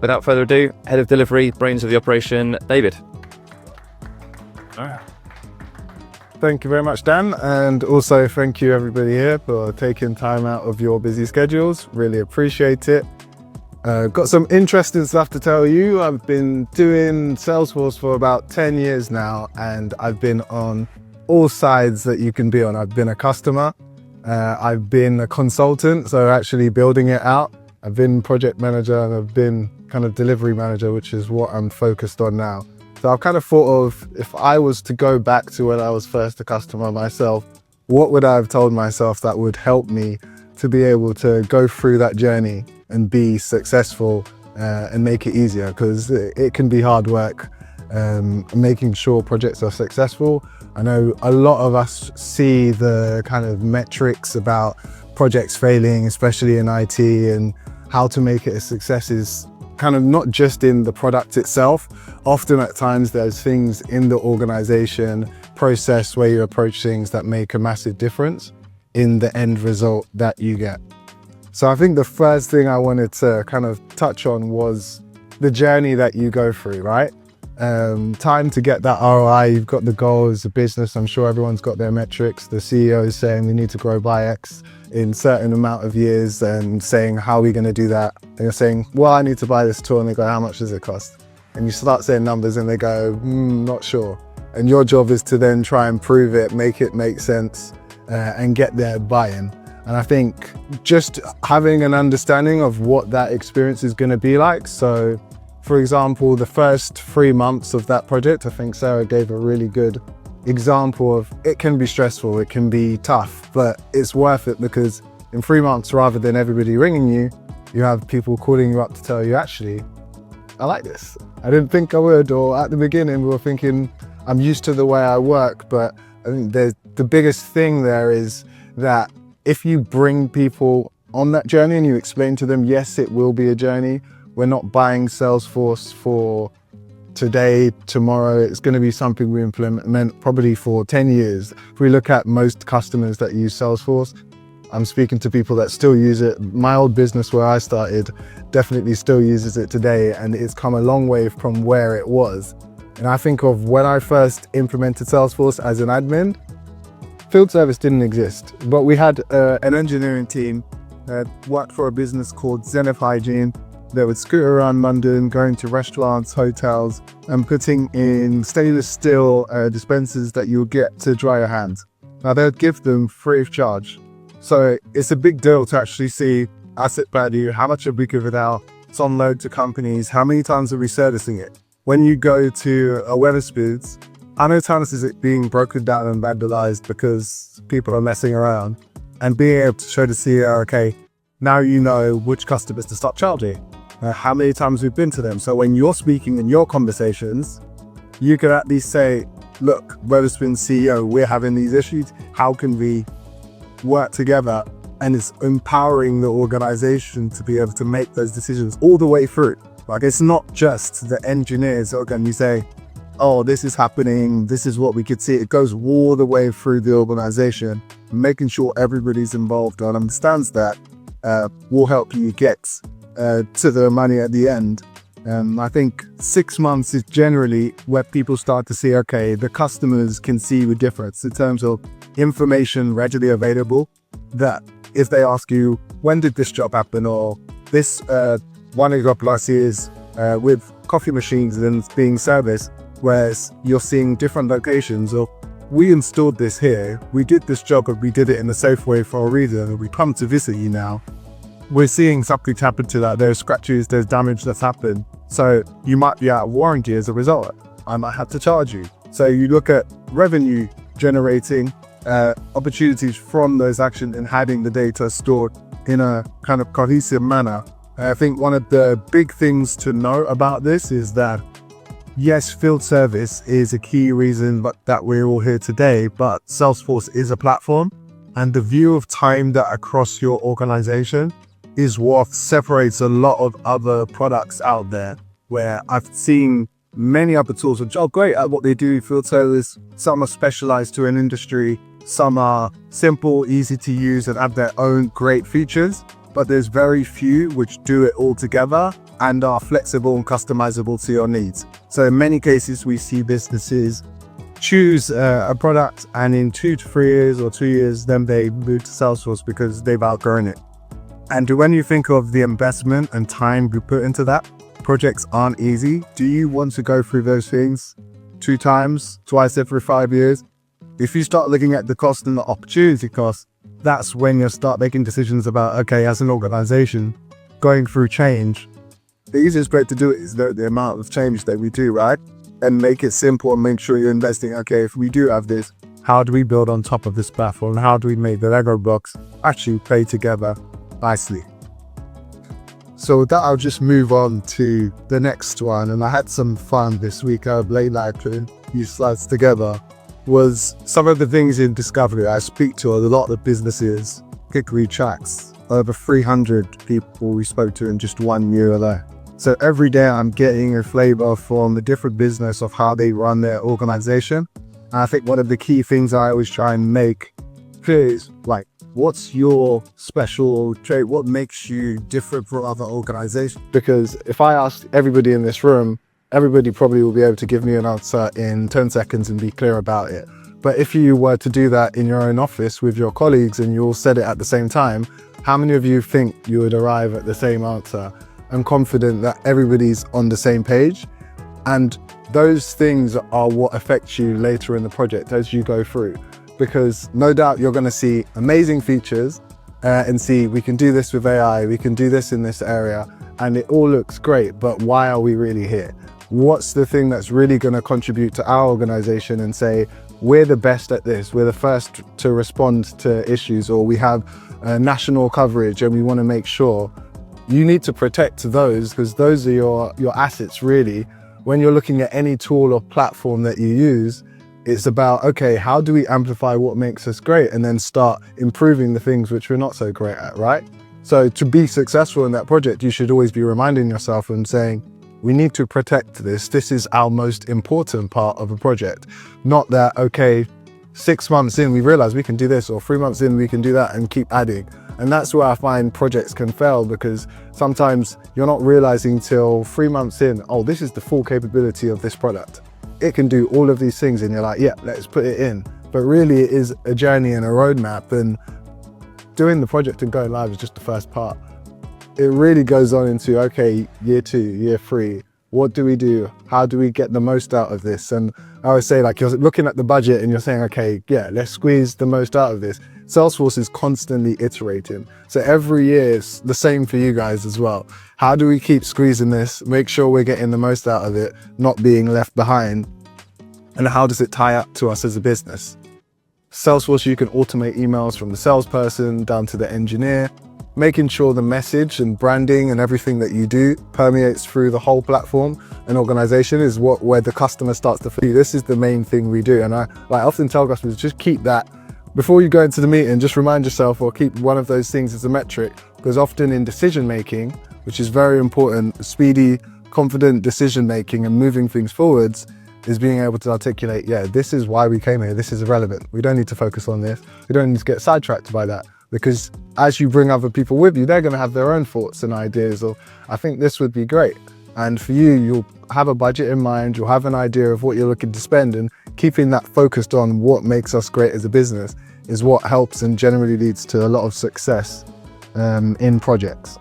without further ado, Head of Delivery, brains of the operation, David. Thank you very much, Dan, and also thank you everybody here for taking time out of your busy schedules. Really appreciate it. Got some interesting stuff to tell you. I've been doing Salesforce for about 10 years now, and I've been on all sides that you can be on. I've been a customer, I've been a consultant, so actually building it out. I've been project manager, and I've been kind of delivery manager, which is what I'm focused on now. So I've kind of thought of, if I was to go back to when I was first a customer myself, what would I have told myself that would help me to be able to go through that journey and be successful and make it easier? Because it can be hard work making sure projects are successful. I know a lot of us see the kind of metrics about projects failing, especially in IT, and how to make it a success is kind of not just in the product itself. Often at times there's things in the organization process where you approach things that make a massive difference in the end result that you get. So I think the first thing I wanted to kind of touch on was the journey that you go through, right? Time to get that ROI, you've got the goals, the business, I'm sure everyone's got their metrics. The CEO is saying we need to grow by X in certain amount of years and saying, how are we going to do that? And you're saying, well, I need to buy this tool, and they go, how much does it cost? And you start saying numbers and they go, not sure. And your job is to then try and prove it, make it make sense, and get their buy-in. And I think just having an understanding of what that experience is going to be like. So for example, the first 3 months of that project, I think Sarah gave a really good example of, it can be stressful, it can be tough, but it's worth it, because in 3 months, rather than everybody ringing you, you have people calling you up to tell you, actually, I like this. I didn't think I would, or at the beginning we were thinking, I'm used to the way I work. But I think the biggest thing there is that if you bring people on that journey and you explain to them, yes, it will be a journey. We're not buying Salesforce for today, tomorrow. It's going to be something we implement probably for 10 years. If we look at most customers that use Salesforce, I'm speaking to people that still use it. My old business where I started definitely still uses it today, and it's come a long way from where it was. And I think of when I first implemented Salesforce as an admin, field service didn't exist, but we had an engineering team that worked for a business called Zenith Hygiene. They would scoot around London, going to restaurants, hotels, and putting in stainless steel dispensers that you'll get to dry your hands. Now they'd give them free of charge. So it's a big deal to actually see asset value, how much have we given out, it's on load to companies, how many times are we servicing it? When you go to a Wetherspoons, how many times is it being broken down and vandalized because people are messing around? And being able to show the CEO, okay, now you know which customers to stop charging. How many times we've been to them. So when you're speaking in your conversations, you can at least say, look, Wetherspoon CEO, we're having these issues. How can we work together? And it's empowering the organization to be able to make those decisions all the way through. Like, it's not just the engineers that are going to say, oh, this is happening, this is what we could see. It goes all the way through the organization, making sure everybody's involved and understands that will help you get to the money at the end. I think 6 months is generally where people start to see, okay, the customers can see the difference in terms of information readily available, that if they ask you, when did this job happen? Or this one example I see is with coffee machines and being serviced, whereas you're seeing different locations of, we installed this here, we did this job, but we did it in a safe way for a reason, and we come to visit you now. We're seeing something happen to that. There's scratches, there's damage that's happened. So you might be out of warranty as a result. I might have to charge you. So you look at revenue generating opportunities from those actions and having the data stored in a kind of cohesive manner. I think one of the big things to know about this is that, yes, field service is a key reason that we're all here today, but Salesforce is a platform, and the view of time that across your organization is what separates a lot of other products out there, where I've seen many other tools which are great at what they do, field service. Some are specialized to an industry, some are simple, easy to use, and have their own great features. but there's very few which do it all together and are flexible and customizable to your needs. So in many cases, we see businesses choose a product, and in 2 to 3 years or 2 years, then they move to Salesforce because they've outgrown it. And when you think of the investment and time we put into that, projects aren't easy. Do you want to go through those things 2 times, twice every 5 years? If you start looking at the cost and the opportunity cost, that's when you start making decisions about, okay, as an organization, going through change, the easiest way to do it is the amount of change that we do, right? And make it simple and make sure you're investing, okay, if we do have this, how do we build on top of this platform? How do we make the Lego blocks actually play together nicely? So with that, I'll just move on to the next one. And I had some fun this week. I played like putting these slides together. Was some of the things in Discovery. I speak to a lot of businesses, Hickory Tracks, over 300 people we spoke to in just 1 year alone. So every day I'm getting a flavor from the different business of how they run their organization. And I think one of the key things I always try and make clear is like, what's your special trait? What makes you different from other organizations? Because if I ask everybody in this room, everybody probably will be able to give me an answer in 10 seconds and be clear about it. But if you were to do that in your own office with your colleagues and you all said it at the same time, how many of you think you would arrive at the same answer? I'm confident that everybody's on the same page, and those things are what affect you later in the project as you go through, because no doubt you're going to see amazing features and see we can do this with AI, we can do this in this area, and it all looks great, but why are we really here? What's the thing that's really going to contribute to our organization and say, we're the best at this, we're the first to respond to issues, or we have national coverage and we want to make sure. You need to protect those, because those are your assets really. When you're looking at any tool or platform that you use, it's about, okay, how do we amplify what makes us great and then start improving the things which we're not so great at, right? So to be successful in that project, you should always be reminding yourself and saying, we need to protect this. This is our most important part of a project. Not that, okay, 6 months in, we realize we can do this, or 3 months in, we can do that, and keep adding. And that's where I find projects can fail, because sometimes you're not realizing till 3 months in, oh, this is the full capability of this product. It can do all of these things, and you're like, yeah, let's put it in. But really it is a journey and a roadmap, and doing the project and going live is just the first part. It really goes on into, okay, year 2, year 3, what do we do? How do we get the most out of this? And I always say, like, you're looking at the budget and you're saying, okay, yeah, let's squeeze the most out of this. Salesforce is constantly iterating. So every year it's the same for you guys as well. How do we keep squeezing this, make sure we're getting the most out of it, not being left behind? And how does it tie up to us as a business? Salesforce, you can automate emails from the salesperson down to the engineer, making sure the message and branding and everything that you do permeates through the whole platform and organization is where the customer starts to feel. This is the main thing we do. And I often tell customers, just keep that before you go into the meeting, just remind yourself, or keep one of those things as a metric, because often in decision making, which is very important, speedy, confident decision making and moving things forwards, is being able to articulate, yeah, this is why we came here, this is irrelevant. We don't need to focus on this. We don't need to get sidetracked by that. Because as you bring other people with you, they're going to have their own thoughts and ideas of, I think this would be great. And for you, you'll have a budget in mind, you'll have an idea of what you're looking to spend, and keeping that focused on what makes us great as a business is what helps and generally leads to a lot of success in projects.